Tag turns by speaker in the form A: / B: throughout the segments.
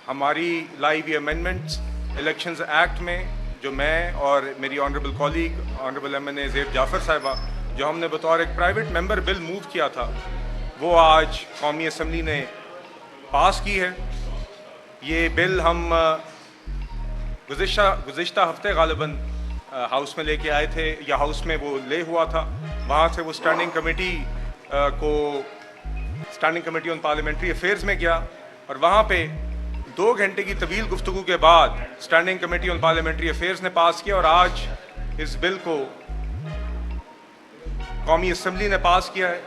A: ہماری لائی ہوئی امینڈمنٹس الیکشنز ایکٹ میں جو میں اور میری honourable colleague honourable M N A Zeb Jafar صاحبہ جو ہم نے بطور ایک پرائیویٹ ممبر بل موو کیا تھا وہ آج قومی اسمبلی نے پاس کی ہے. یہ بل ہم گزشتہ ہفتے غالباً ہاؤس میں لے کے آئے تھے یا ہاؤس میں وہ لے ہوا تھا. وہاں سے وہ standing committee on parliamentary affairs میں گیا اور وہاں پہ 2 گھنٹے کی طویل گفتگو کے بعد standing committee on parliamentary affairs نے پاس کیا اور آج اس بل کو قومی اسمبلی نے پاس کیا ہے.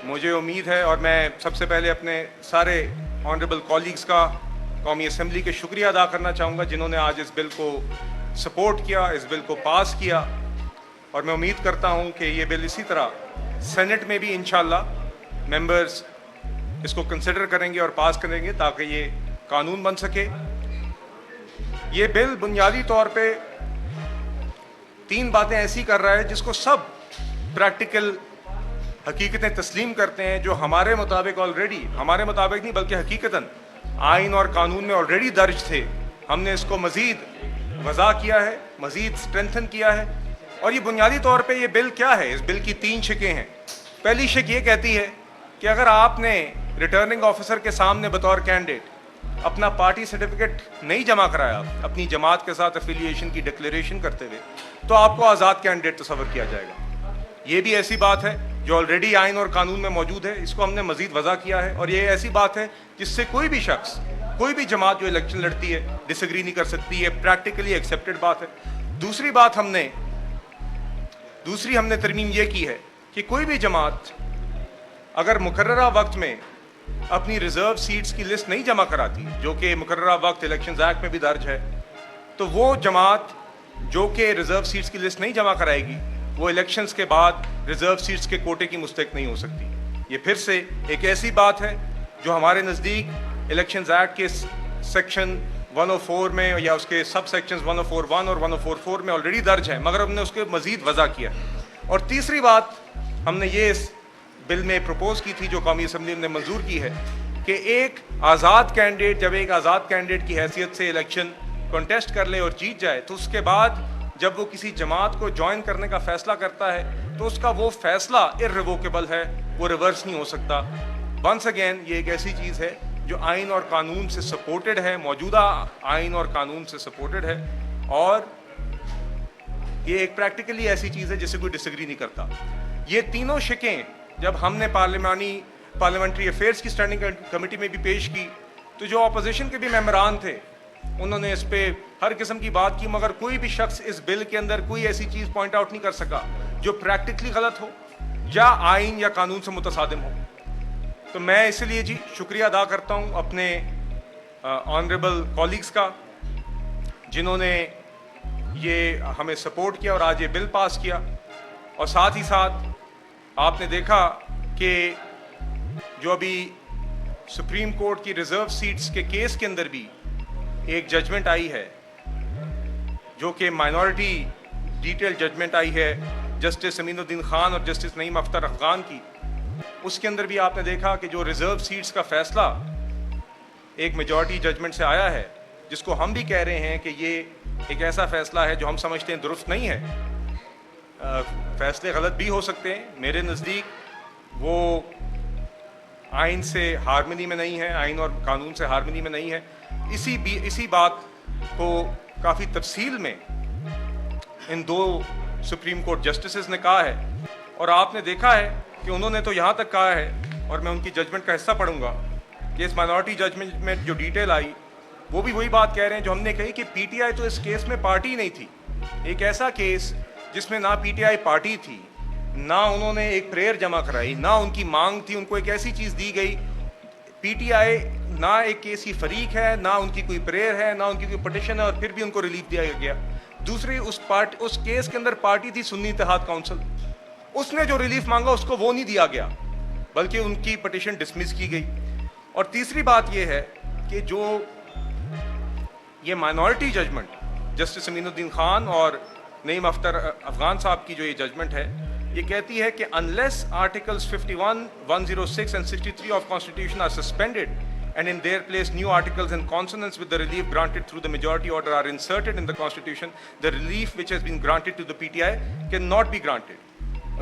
A: مجھے امید ہے اور میں سب سے پہلے اپنے سارے آنریبل کالیگز کا قومی اسمبلی کے شکریہ ادا کرنا چاہوں گا جنہوں نے آج اس بل کو سپورٹ کیا, اس بل کو پاس کیا, اور میں امید کرتا ہوں کہ یہ بل اسی طرح سینٹ میں بھی انشاءاللہ ممبرز اس کو کنسیڈر کریں گے اور پاس کریں گے تاکہ یہ قانون بن سکے. یہ بل بنیادی طور پہ 3 باتیں ایسی کر رہا ہے جس کو سب پریکٹیکل حقیقتیں تسلیم کرتے ہیں, جو ہمارے مطابق آلریڈی, ہمارے مطابق نہیں بلکہ حقیقتاً آئین اور قانون میں آلریڈی درج تھے. ہم نے اس کو مزید وضع کیا ہے, مزید اسٹرینتھن کیا ہے. اور یہ بنیادی طور پہ یہ بل کیا ہے, اس بل کی 3 شقیں ہیں. پہلی شق یہ کہتی ہے کہ اگر آپ نے ریٹرننگ آفیسر کے سامنے بطور کینڈیڈیٹ اپنا پارٹی سرٹیفکیٹ نہیں جمع کرایا اپنی جماعت کے ساتھ افیلیشن کی ڈکلیریشن کرتے ہوئے, تو آپ کو آزاد کینڈیڈیٹ تصور کیا جائے گا. یہ بھی ایسی بات ہے جو آلریڈی آئین اور قانون میں موجود ہے, اس کو ہم نے مزید وضع کیا ہے. اور یہ ایسی بات ہے جس سے کوئی بھی شخص, کوئی بھی جماعت جو الیکشن لڑتی ہے ڈس ایگری نہیں کر سکتی. یہ پریکٹیکلی ایکسیپٹڈ بات ہے. دوسری بات ہم نے ترمیم یہ کی ہے کہ کوئی بھی جماعت اگر مقررہ وقت میں اپنی ریزرو سیٹس کی لسٹ نہیں جمع کراتی, جو کہ مقررہ وقت الیکشنز ایکٹ میں بھی درج ہے, تو وہ جماعت جو کہ ریزرو سیٹس کی لسٹ نہیں جمع کرائے گی وہ الیکشنز کے بعد ریزرو سیٹس کے کوٹے کی مستحق نہیں ہو سکتی. یہ پھر سے ایک ایسی بات ہے جو ہمارے نزدیک الیکشنز ایکٹ کے سیکشن 104 میں یا اس کے سب سیکشنز 104(1) اور 104(4) میں آلریڈی درج ہے, مگر ہم نے اس کے مزید وضع کیا. اور تیسری بات ہم نے یہ اس بل میں پروپوز کی تھی جو قومی اسمبلی نے منظور کی ہے کہ ایک آزاد کینڈیڈیٹ جب ایک آزاد کینڈیڈیٹ کی حیثیت سے الیکشن کنٹیسٹ کر لے اور جیت جائے, تو اس کے بعد جب وہ کسی جماعت کو جوائن کرنے کا فیصلہ کرتا ہے تو اس کا وہ فیصلہ irrevocable ہے, وہ ریورس نہیں ہو سکتا. ونس اگین یہ ایک ایسی چیز ہے جو آئین اور قانون سے سپورٹڈ ہے, موجودہ آئین اور قانون سے سپورٹڈ ہے, اور یہ ایک پریکٹیکلی ایسی چیز ہے جس سے کوئی ڈس ایگری نہیں کرتا. یہ تینوں شقیں جب ہم نے پارلیمنٹری افیئرز کی اسٹینڈنگ کمیٹی میں بھی پیش کی تو جو اپوزیشن کے بھی ممبران تھے انہوں نے اس پہ ہر قسم کی بات کی, مگر کوئی بھی شخص اس بل کے اندر کوئی ایسی چیز پوائنٹ آؤٹ نہیں کر سکا جو پریکٹیکلی غلط ہو یا آئین یا قانون سے متصادم ہو. تو میں اسی لیے شکریہ ادا کرتا ہوں اپنے آنریبل کالیگز کا جنہوں نے یہ ہمیں سپورٹ کیا اور آج یہ بل پاس کیا. اور ساتھ ہی ساتھ آپ نے دیکھا کہ جو ابھی سپریم کورٹ کی ریزرو سیٹس کے کیس کے اندر بھی ایک ججمنٹ آئی ہے جو کہ مائنورٹی ڈیٹیل ججمنٹ آئی ہے جسٹس امین الدین خان اور جسٹس نعیم اختر افغان کی. اس کے اندر بھی آپ نے دیکھا کہ جو ریزرو سیٹس کا فیصلہ ایک میجورٹی ججمنٹ سے آیا ہے, جس کو ہم بھی کہہ رہے ہیں کہ یہ ایک ایسا فیصلہ ہے جو ہم سمجھتے ہیں درست نہیں ہے. فیصلے غلط بھی ہو سکتے ہیں, میرے نزدیک وہ آئین سے ہارمنی میں نہیں ہے, آئین اور قانون سے ہارمنی میں نہیں ہے. اسی بات کو کافی تفصیل میں ان 2 سپریم کورٹ جسٹسز نے کہا ہے, اور آپ نے دیکھا ہے کہ انہوں نے تو یہاں تک کہا ہے, اور میں ان کی ججمنٹ کا حصہ پڑھوں گا, کہ اس مائنورٹی ججمنٹ میں جو ڈیٹیل آئی وہ بھی وہی بات کہہ رہے ہیں جو ہم نے کہی کہ پی ٹی آئی تو اس کیس میں پارٹی نہیں تھی. ایک ایسا کیس جس میں نہ پی ٹی آئی پارٹی تھی, نہ انہوں نے ایک پریئر جمع کرائی, نہ ان کی مانگ تھی, ان کو ایک ایسی چیز دی گئی. پی ٹی آئی نہ ایک کیسی فریق ہے, نہ ان کی کوئی پریئر ہے, نہ ان کی کوئی پٹیشن ہے, اور پھر بھی ان کو ریلیف دیا گیا. دوسری اس کیس کے اندر پارٹی تھی سنی اتحاد کونسل, اس نے جو ریلیف مانگا اس کو وہ نہیں دیا گیا بلکہ ان کی پٹیشن ڈسمس کی گئی. اور تیسری بات یہ ہے کہ جو یہ مائنورٹی ججمنٹ جسٹس امین الدین خان اور نعیم اختر افغان صاحب کی جو یہ ججمنٹ ہے, یہ کہتی ہے کہ unless articles 51, 106 and 63 of constitution are suspended, and in their place new articles in consonance with the relief granted through the majority order are inserted in the constitution, the relief which has been granted to the PTI cannot be granted.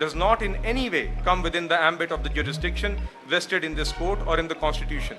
A: does not in any way come within the ambit of the jurisdiction vested in this court or in the constitution.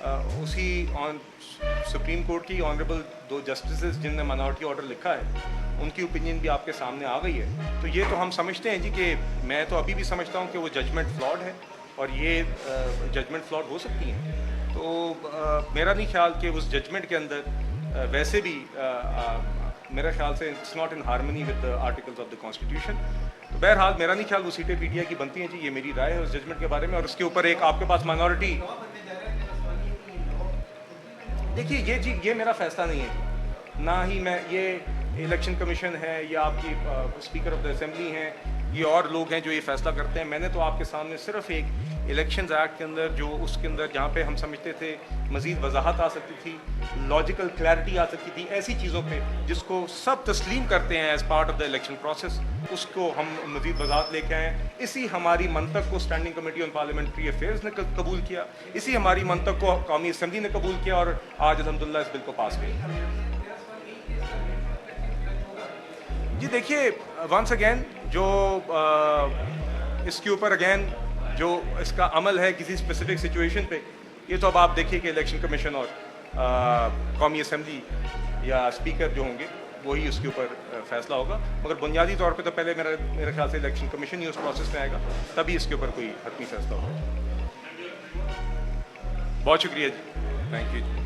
A: اسی supreme court کی honourable 2 justices جن نے minority order لکھا ہے ان کی opinion بھی آپ کے سامنے آ گئی ہے. تو یہ تو ہم سمجھتے ہیں جی کہ میں تو ابھی بھی سمجھتا ہوں کہ وہ ججمنٹ فلاڈ ہے اور یہ ججمنٹ فلاڈ ہو سکتی ہیں. تو میرا نہیں خیال کہ اس ججمنٹ کے اندر ویسے بھی میرا خیال سے it's not in harmony with the articles of the constitution. تو بہرحال میرا نہیں خیال وہ سیٹیں پی ٹی آئی کی بنتی ہیں جی. یہ میری رائے ہے اس ججمنٹ کے بارے میں. اور اس کے اوپر ایک آپ کے پاس مائنورٹی, دیکھیے یہ جی یہ میرا فیصلہ نہیں ہے, نہ ہی میں, یہ الیکشن کمیشن ہے یا آپ کی اسپیکر آف دا اسمبلی ہیں, یہ اور لوگ ہیں جو یہ فیصلہ کرتے ہیں. میں نے تو آپ کے سامنے صرف ایک الیکشنز ایکٹ کے اندر جو اس کے اندر جہاں پہ ہم سمجھتے تھے مزید وضاحت آ سکتی تھی, لاجیکل کلیئرٹی آ سکتی تھی, ایسی چیزوں پہ جس کو سب تسلیم کرتے ہیں as part of the election process, اس کو ہم مزید وضاحت لے کے آئے ہیں. اسی ہماری منطق کو standing committee on parliamentary affairs نے قبول کیا, اسی ہماری منطق کو قومی اسمبلی نے قبول کیا, اور آج الحمدللہ اس بل کو پاس کیا. جی دیکھیے ونس اگین جو اس کے اوپر اگین جو اس کا عمل ہے کسی اسپیسیفک سچویشن پہ, یہ تو اب آپ دیکھیے کہ الیکشن کمیشن اور قومی اسمبلی یا اسپیکر جو ہوں گے وہی اس کے اوپر فیصلہ ہوگا. مگر بنیادی طور پہ تو پہلے میرے خیال سے الیکشن کمیشن ہی اس پروسیس میں آئے گا, تبھی اس کے اوپر کوئی حتمی فیصلہ ہوگا. بہت شکریہ جی, تھینک یو جی.